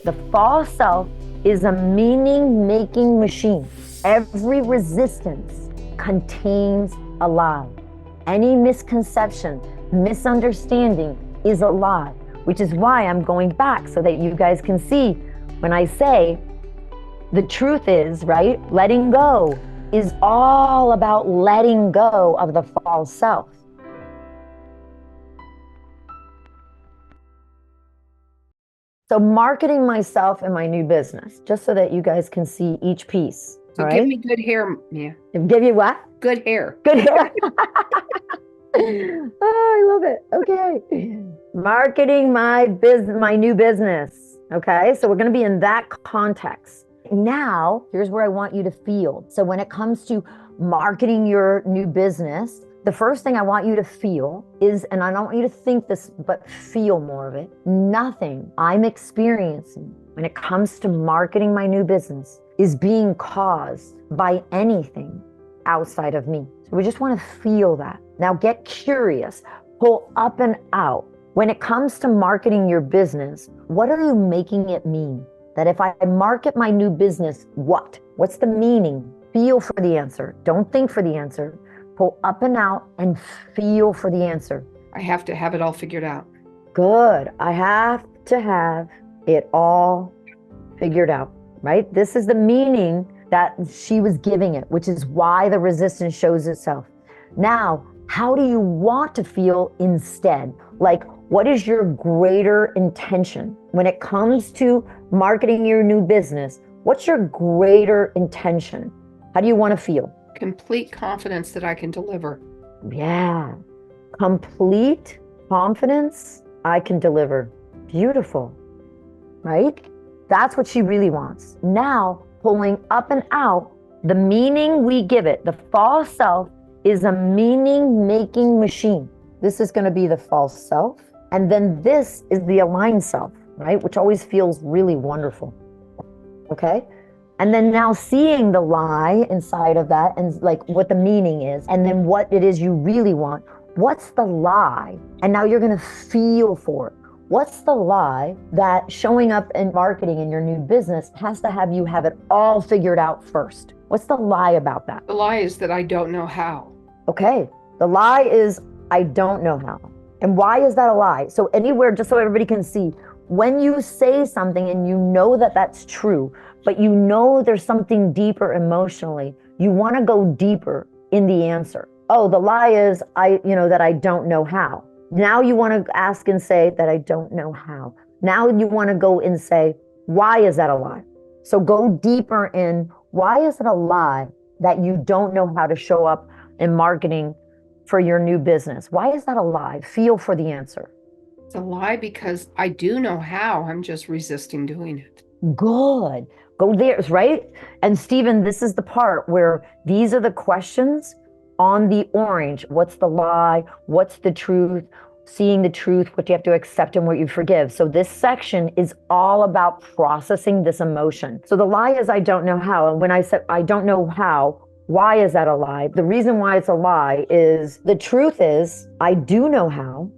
it, the false self is a meaning-making machine. Every resistance contains a lie. Any misconception, misunderstanding is a lie, which is why I'm going back so that you guys can see when I say the truth is, right? Letting go is all about letting go of the false self. So marketing myself and my new business, just so that you guys can see each piece. So give me good hair, Mia. Give you what? Good hair. Good hair. Oh, I love it. Okay. Marketing my new business. Okay. So we're going to be in that context. Now, here's where I want you to feel. So when it comes to marketing your new business, the first thing I want you to feel is, and I don't want you to think this, but feel more of it. Nothing I'm experiencing when it comes to marketing my new business is being caused by anything outside of me. So we just want to feel that. Now get curious, pull up and out. When it comes to marketing your business, what are you making it mean? That if I market my new business, what? What's the meaning? Feel for the answer. Don't think for the answer. Pull up and out and feel for the answer. I have to have it all figured out. Good. I have to have it all figured out, right? This is the meaning that she was giving it, which is why the resistance shows itself. Now, how do you want to feel instead? Like, what is your greater intention? When it comes to marketing your new business, what's your greater intention? How do you want to feel? Complete confidence that I can deliver. Yeah. Complete confidence I can deliver. Beautiful. Right? That's what she really wants. Now, pulling up and out, the meaning we give it, the false self is a meaning-making machine. This is going to be the false self. And then this is the aligned self, right? Which always feels really wonderful. Okay? And then now seeing the lie inside of that and like what the meaning is, and then what it is you really want. What's the lie? And now you're going to feel for it. What's the lie that showing up in marketing in your new business has to have you have it all figured out first? What's the lie about that? The lie is that I don't know how. Okay. The lie is I don't know how. And why is that a lie? So anywhere, just so everybody can see, when you say something and you know that that's true, but you know there's something deeper emotionally, you want to go deeper in the answer. Oh, the lie is that I don't know how. Now you want to ask and say that I don't know how. Now you want to go and say, why is that a lie? So go deeper in, why is it a lie that you don't know how to show up in marketing for your new business? Why is that a lie? Feel for the answer. It's a lie because I do know how. I'm just resisting doing it. Good. Go there, right? And Stephen, this is the part where these are the questions on the orange. What's the lie? What's the truth? Seeing the truth, what you have to accept and what you forgive. So this section is all about processing this emotion. So the lie is I don't know how. And when I said I don't know how, why is that a lie? The reason why it's a lie is the truth is I do know how,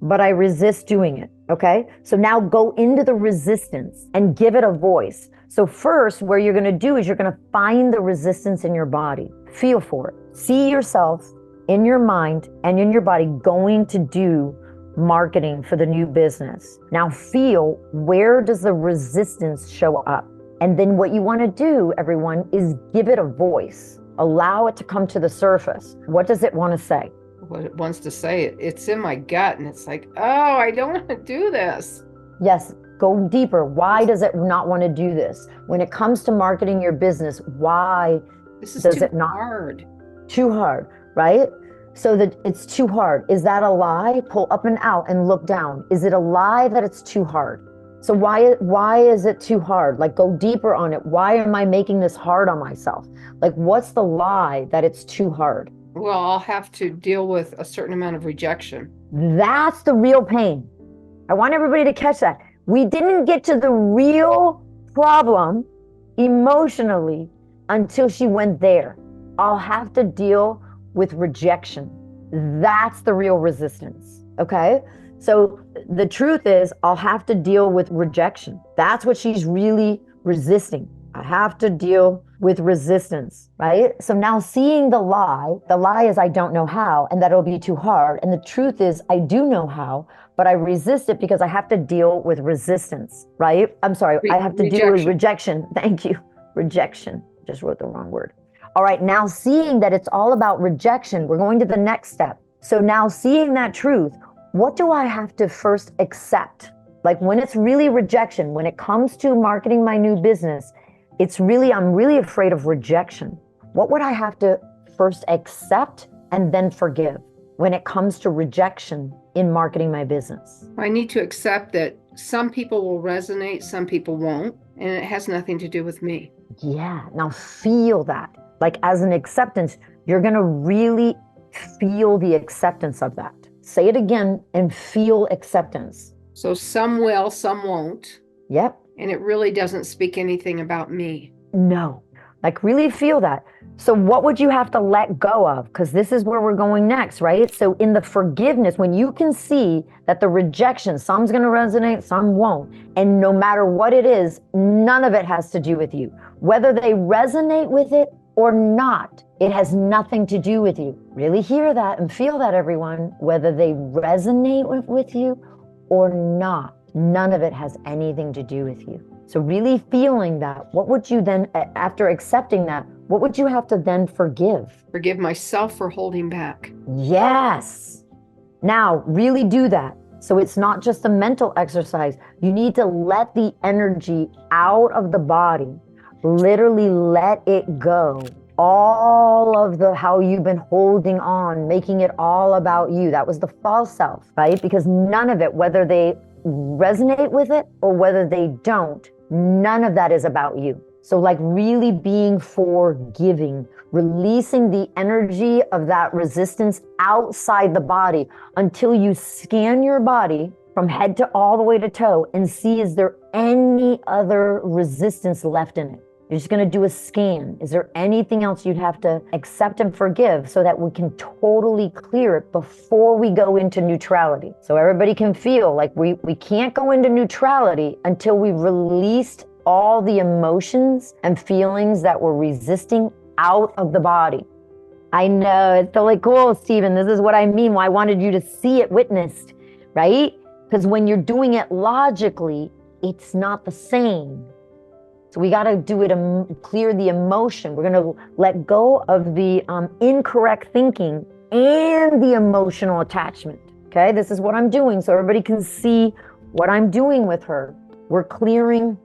but I resist doing it. Okay. So now go into the resistance and give it a voice. So first, where you're going to do is you're going to find the resistance in your body. Feel for it. See yourself in your mind and in your body going to do marketing for the new business. Now feel, where does the resistance show up? And then what you want to do, everyone, is give it a voice. Allow it to come to the surface. What does it want to say? What it wants to say, it's in my gut, and it's like, oh, I don't want to do this. Yes, go deeper. Why does it not want to do this? When it comes to marketing your business, why does it not? Hard. Too hard, right? So that it's too hard. Is that a lie? Pull up and out and look down. Is it a lie that it's too hard? So why is it too hard? Like, go deeper on it. Why am I making this hard on myself? Like, what's the lie that it's too hard? Well, I'll have to deal with a certain amount of rejection. That's the real pain. I want everybody to catch that. We didn't get to the real problem emotionally until she went there. I'll have to deal with rejection. That's the real resistance. Okay. So the truth is, I'll have to deal with rejection. That's what she's really resisting. I have to deal with resistance, right? So now seeing the lie is I don't know how, and that it'll be too hard. And the truth is I do know how, but I resist it because I have to deal with resistance, right? I'm sorry, I have to deal with rejection. Thank you. Rejection. Just wrote the wrong word. All right, now seeing that it's all about rejection, we're going to the next step. So now seeing that truth, what do I have to first accept? Like when it's really rejection, when it comes to marketing my new business, I'm really afraid of rejection. What would I have to first accept and then forgive when it comes to rejection in marketing my business? I need to accept that some people will resonate, some people won't, and it has nothing to do with me. Yeah, now feel that. Like as an acceptance, you're going to really feel the acceptance of that. Say it again and feel acceptance. So some will, some won't. Yep. And it really doesn't speak anything about me. No, like really feel that. So what would you have to let go of? Because this is where we're going next, right? So in the forgiveness, when you can see that the rejection, some's going to resonate, some won't. And no matter what it is, none of it has to do with you. Whether they resonate with it or not, it has nothing to do with you. Really hear that and feel that, everyone. Whether they resonate with you or not, none of it has anything to do with you. So really feeling that, what would you then, after accepting that, what would you have to then forgive? Forgive myself for holding back. Yes. Now, really do that. So it's not just a mental exercise. You need to let the energy out of the body. Literally let it go. All of how you've been holding on, making it all about you. That was the false self, right? Because none of it, whether they resonate with it or whether they don't, none of that is about you. So like really being forgiving, releasing the energy of that resistance outside the body until you scan your body from head to all the way to toe and see, is there any other resistance left in it? You're just going to do a scan. Is there anything else you'd have to accept and forgive so that we can totally clear it before we go into neutrality? So everybody can feel like we can't go into neutrality until we've released all the emotions and feelings that we're resisting out of the body. I know, it's totally cool, Stephen. This is what I mean. Why I wanted you to see it witnessed, right? Because when you're doing it logically, it's not the same. So we got to do it, clear the emotion. We're going to let go of the incorrect thinking and the emotional attachment. Okay, this is what I'm doing so everybody can see what I'm doing with her. We're clearing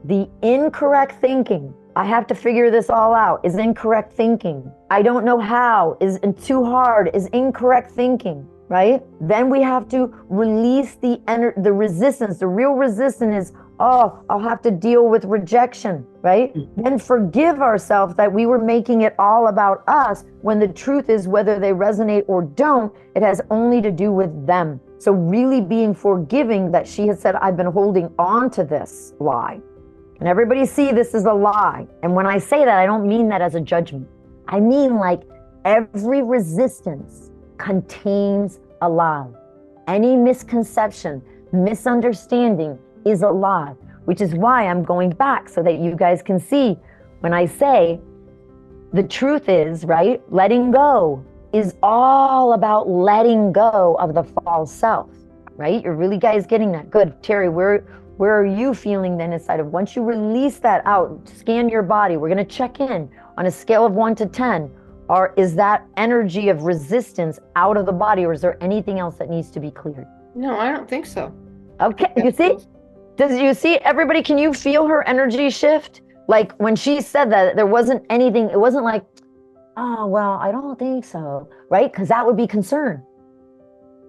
the incorrect thinking. I have to figure this all out is incorrect thinking. I don't know how is too hard is incorrect thinking, right? Then we have to release the resistance. The real resistance is, oh, I'll have to deal with rejection, right? Then forgive ourselves that we were making it all about us when the truth is whether they resonate or don't, it has only to do with them. So really being forgiving that she has said, I've been holding on to this lie. And everybody see this is a lie. And when I say that, I don't mean that as a judgment. I mean like every resistance contains a lie. Any misconception, misunderstanding is a lie, which is why I'm going back so that you guys can see when I say the truth is, right? Letting go is all about letting go of the false self, right? You're really guys getting that. Good. Terry, where are you feeling then inside of once you release that out, scan your body. We're going to check in on a scale of 1 to 10. Or is that energy of resistance out of the body, or is there anything else that needs to be cleared? No, I don't think so. Okay, you see? You see, everybody, can you feel her energy shift? Like when she said that, there wasn't anything, it wasn't like, oh, well, I don't think so, right? Because that would be concern.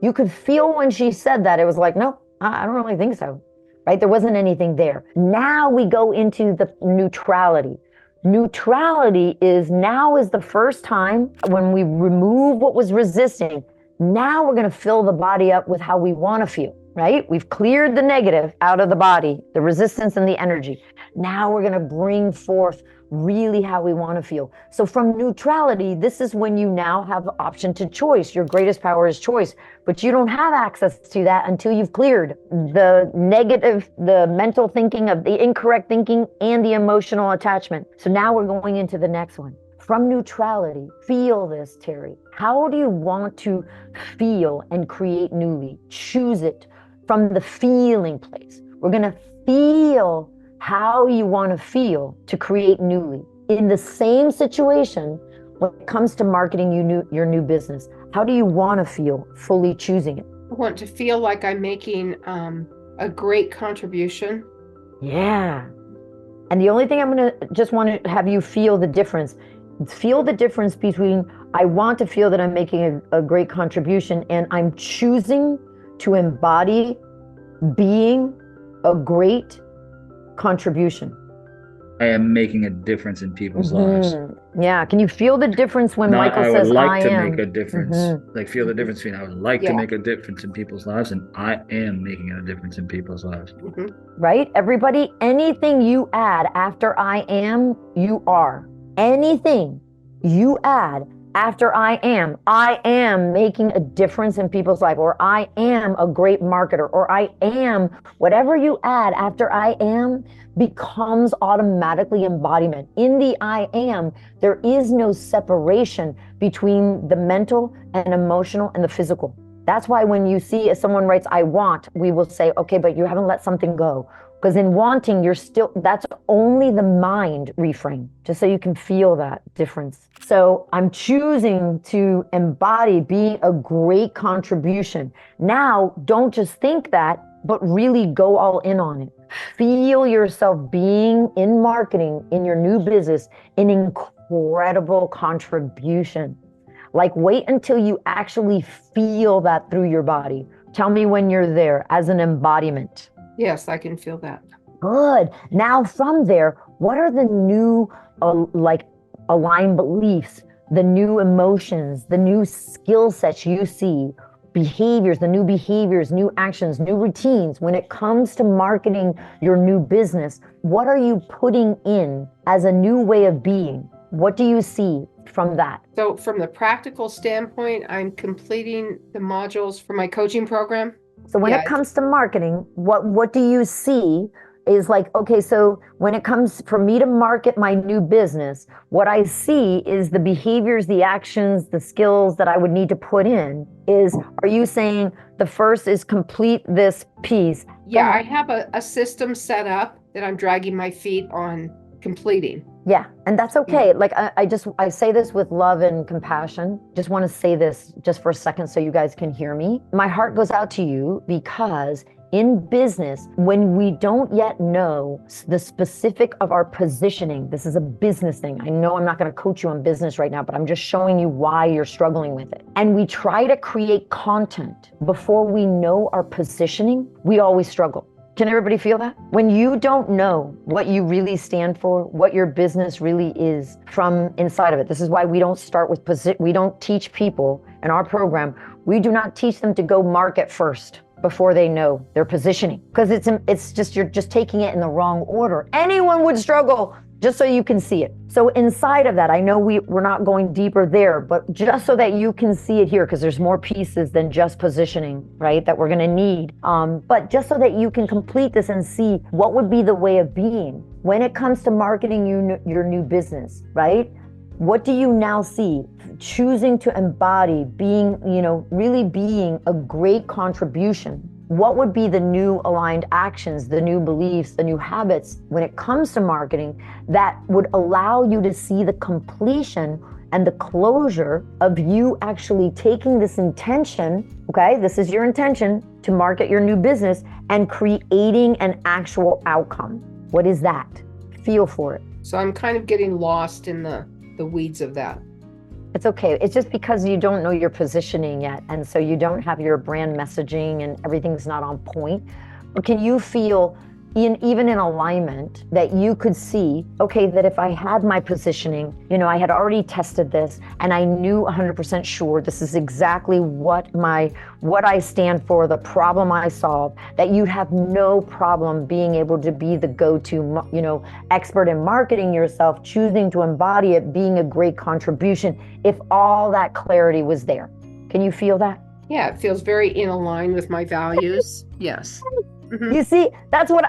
You could feel when she said that, it was like, no, I don't really think so, right? There wasn't anything there. Now we go into the neutrality. Neutrality is the first time when we remove what was resisting. Now we're going to fill the body up with how we want to feel. right? We've cleared the negative out of the body, the resistance and the energy. Now we're going to bring forth really how we want to feel. So from neutrality, this is when you now have the option to choice. Your greatest power is choice, but you don't have access to that until you've cleared the negative, the mental thinking of the incorrect thinking and the emotional attachment. So now we're going into the next one. From neutrality, feel this, Terry. How do you want to feel and create newly? Choose it from the feeling place. We're going to feel how you want to feel to create newly. In the same situation, when it comes to marketing your new business, how do you want to feel fully choosing it? I want to feel like I'm making a great contribution. Yeah. And the only thing I'm going to just want to have you feel the difference. Feel the difference between I want to feel that I'm making a great contribution and I'm choosing to embody being a great contribution. I am making a difference in people's lives. Yeah. Can you feel the difference when Michael says, I would like to am? make a difference. Like feel the difference between I would like to make a difference in people's lives and I am making a difference in people's lives. Right? Everybody, anything you add after I am, you are. Anything you add after I am making a difference in people's life, or I am a great marketer, or I am, whatever you add after I am becomes automatically embodiment. In the I am, there is no separation between the mental and emotional and the physical. That's why when you see if someone writes, I want, we will say, okay, but you haven't let something go. Because in wanting, that's only the mind reframe, just so you can feel that difference. So I'm choosing to embody being a great contribution. Now, don't just think that, but really go all in on it. Feel yourself being in marketing, in your new business, an incredible contribution. Like wait until you actually feel that through your body. Tell me when you're there as an embodiment. Yes, I can feel that. Good. Now from there, what are the new aligned beliefs, the new emotions, the new skill sets you see, behaviors, the new behaviors, new actions, new routines when it comes to marketing your new business? What are you putting in as a new way of being? What do you see from that? So from the practical standpoint, I'm completing the modules for my coaching program. So when it comes to marketing, what do you see is like, okay, so when it comes for me to market my new business, what I see is the behaviors, the actions, the skills that I would need to put in are you saying the first is complete this piece? Yeah, I have a system set up that I'm dragging my feet on completing. Yeah, and that's okay. Yeah. Like I say this with love and compassion. Just want to say this just for a second so you guys can hear me. My heart goes out to you because in business, when we don't yet know the specific of our positioning, this is a business thing. I know I'm not going to coach you on business right now, but I'm just showing you why you're struggling with it. And we try to create content before we know our positioning, we always struggle. Can everybody feel that? When you don't know what you really stand for, what your business really is from inside of it. This is why we don't start with we don't teach people in our program. We do not teach them to go market first before they know their positioning, because it's just you're just taking it in the wrong order. Anyone would struggle, just so you can see it. So inside of that, I know we're not going deeper there, but just so that you can see it here, because there's more pieces than just positioning, right, that we're going to need. But just so that you can complete this and see what would be the way of being when it comes to marketing your new business, right? What do you now see? Choosing to embody being, really being a great contribution. What would be the new aligned actions, the new beliefs, the new habits when it comes to marketing that would allow you to see the completion and the closure of you actually taking this intention, okay, this is your intention to market your new business and creating an actual outcome. What is that? Feel for it. So I'm kind of getting lost in the weeds of that. It's okay. It's just because you don't know your positioning yet. And so you don't have your brand messaging and everything's not on point. But can you feel even in alignment, that you could see, okay, that if I had my positioning, I had already tested this and I knew 100% sure this is exactly what I stand for, the problem I solve, that you'd have no problem being able to be the go-to, expert in marketing yourself, choosing to embody it, being a great contribution, if all that clarity was there. Can you feel that? Yeah, it feels very in line with my values. Yes. Mm-hmm. You see, that's what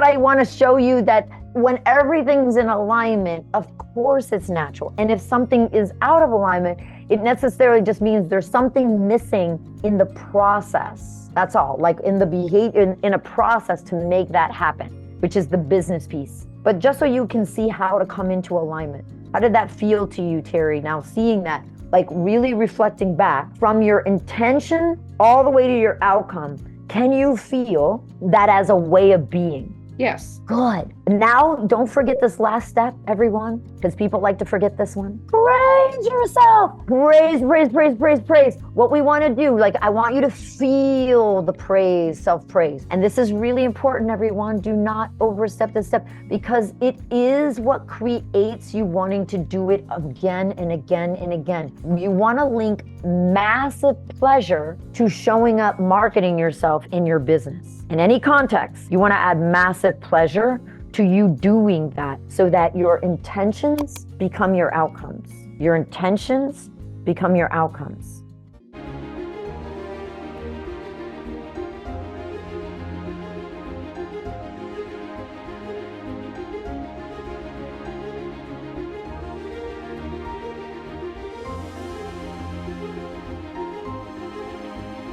I want to show you, that when everything's in alignment, of course it's natural. And if something is out of alignment, it necessarily just means there's something missing in the process. That's all, like in the behavior, in a process to make that happen, which is the business piece. But just so you can see how to come into alignment. How did that feel to you, Terry? Now seeing that, like really reflecting back from your intention all the way to your outcome, can you feel that as a way of being? Yes. Good. Now, don't forget this last step, everyone, because people like to forget this one. Praise yourself. Praise, praise, praise, praise, praise. What we want to do, like, I want you to feel the praise, self-praise. And this is really important, everyone. Do not overstep this step, because it is what creates you wanting to do it again and again and again. You want to link massive pleasure to showing up, marketing yourself in your business. In any context, you want to add massive pleasure to you doing that, so that your intentions become your outcomes. Your intentions become your outcomes.